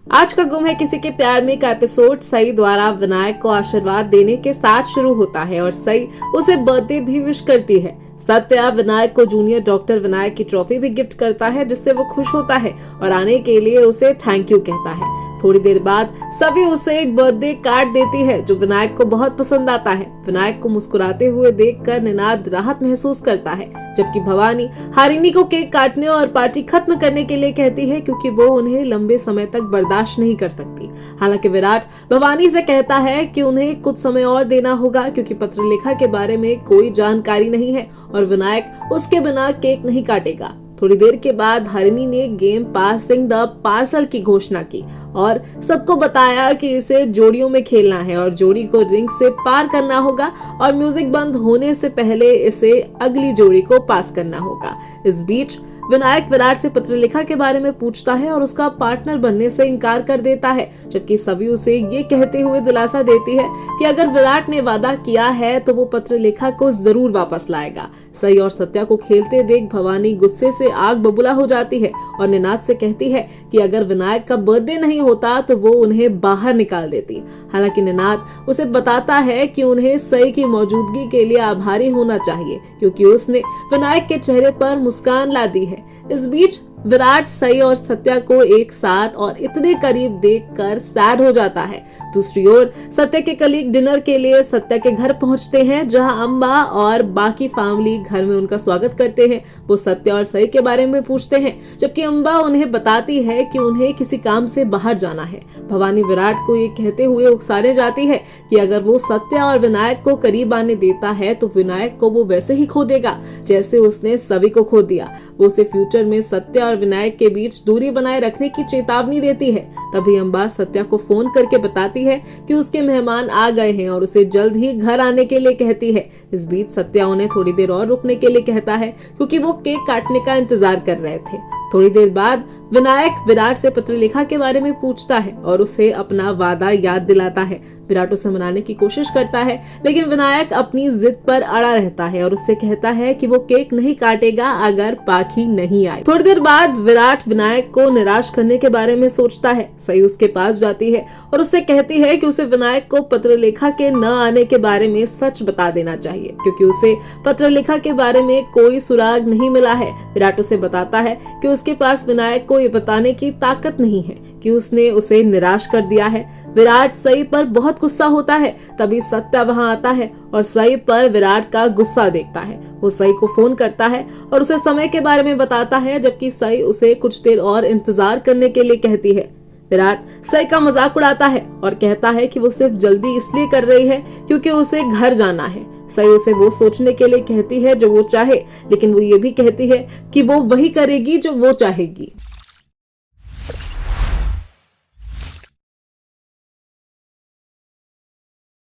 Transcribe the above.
आज का गुम है किसी के प्यार में का एपिसोड सई द्वारा विनायक को आशीर्वाद देने के साथ शुरू होता है और सई उसे बर्थडे भी विश करती है। सत्या विनायक को जूनियर डॉक्टर विनायक की ट्रॉफी भी गिफ्ट करता है जिससे वो खुश होता है और आने के लिए उसे थैंक यू कहता है। थोड़ी देर बाद सभी उसे एक बर्थडे कार्ड देती है जो विनायक को बहुत पसंद आता है। विनायक को मुस्कुराते हुए देखकर निनाद राहत महसूस करता है, जबकि भवानी हारिनी को केक काटने और पार्टी खत्म करने के लिए कहती है क्योंकि वो उन्हें लंबे समय तक बर्दाश्त नहीं कर सकती। हालांकि विराट भवानी से कहता है कि उन्हें कुछ समय और देना होगा क्योंकि पत्रलेखा के बारे में कोई जानकारी नहीं है और विनायक उसके बिना केक नहीं काटेगा। थोड़ी देर के बाद हरिणी ने गेम पासिंग द पार्सल की घोषणा की और सबको बताया कि इसे जोड़ियों में खेलना है और जोड़ी को रिंग से पार करना होगा और म्यूजिक बंद होने से पहले इसे अगली जोड़ी को पास करना होगा। इस बीच विनायक विराट से पत्रलेखा के बारे में पूछता है और उसका पार्टनर बनने से इनकार कर देता है, जबकि सभी उसे ये कहते हुए दिलासा देती है कि अगर विराट ने वादा किया है तो वो पत्रलेखा को जरूर वापस लाएगा। सई और सत्या को खेलते देख भवानी गुस्से से आग बबूला हो जाती है और निनाद से कहती है कि अगर विनायक का बर्थडे नहीं होता तो वो उन्हें बाहर निकाल देती। हालांकि निनाद उसे बताता है कि उन्हें सई की मौजूदगी के लिए आभारी होना चाहिए क्योंकि उसने विनायक के चेहरे पर मुस्कान ला दी है। इस बीच विराट सई और सत्या को एक साथ और इतने करीब देखकर सैड हो जाता है। दूसरी ओर सत्या के कलीग डिनर के लिए सत्या के घर पहुंचते हैं जहां अम्बा और बाकी फैमिली घर में उनका स्वागत करते हैं। वो सत्या और सई के बारे में पूछते हैं जबकि अम्बा उन्हें बताती है कि उन्हें किसी काम से बाहर जाना है। भवानी विराट को ये कहते हुए उकसाने जाती है कि अगर वो सत्या और विनायक को करीब आने देता है तो विनायक को वो वैसे ही खो देगा जैसे उसने सभी को खो दिया। वो उसे फ्यूचर में सत्या और विनायक के बीच दूरी बनाए रखने की चेतावनी देती है। तभी अम्बा सत्या को फोन करके बताती है कि उसके मेहमान आ गए हैं और उसे जल्द ही घर आने के लिए कहती है। इस बीच सत्या उन्हें थोड़ी देर और रुकने के लिए कहता है क्योंकि वो केक काटने का इंतजार कर रहे थे। थोड़ी देर बाद विनायक विराट से पत्रलेखा के बारे में पूछता है और उसे अपना वादा याद दिलाता है। विराट उसे मनाने की कोशिश करता है लेकिन विनायक अपनी जिद पर अड़ा रहता है और उससे कहता है कि वो केक नहीं काटेगा अगर पाखी नहीं आए। थोड़ी देर बाद विराट विनायक को निराश करने के बारे में सोचता है। सई उसके पास जाती है और उससे कहती है कि उसे विनायक को पत्रलेखा के न आने के बारे में सच बता देना चाहिए क्योंकि उसे पत्रलेखा के बारे में कोई सुराग नहीं मिला है। विराट उसे बताता है कि उसके पास विनायक को ये बताने की ताकत नहीं है कि उसने उसे निराश कर दिया है। विराट सई पर बहुत गुस्सा होता है। तभी सत्या वहां आता है और सई पर विराट का गुस्सा देखता है। वो सई को फोन करता है और उसे समय के बारे में बताता है जबकि सई उसे कुछ देर और इंतजार करने के लिए कहती है। विराट सई का मजाक उड़ाता है और कहता है कि वो सिर्फ जल्दी इसलिए कर रही है क्योंकि उसे घर जाना है। सई उसे वो सोचने के लिए कहती है जो वो चाहे, लेकिन वो ये भी कहती है कि वो वही करेगी जो वो चाहेगी।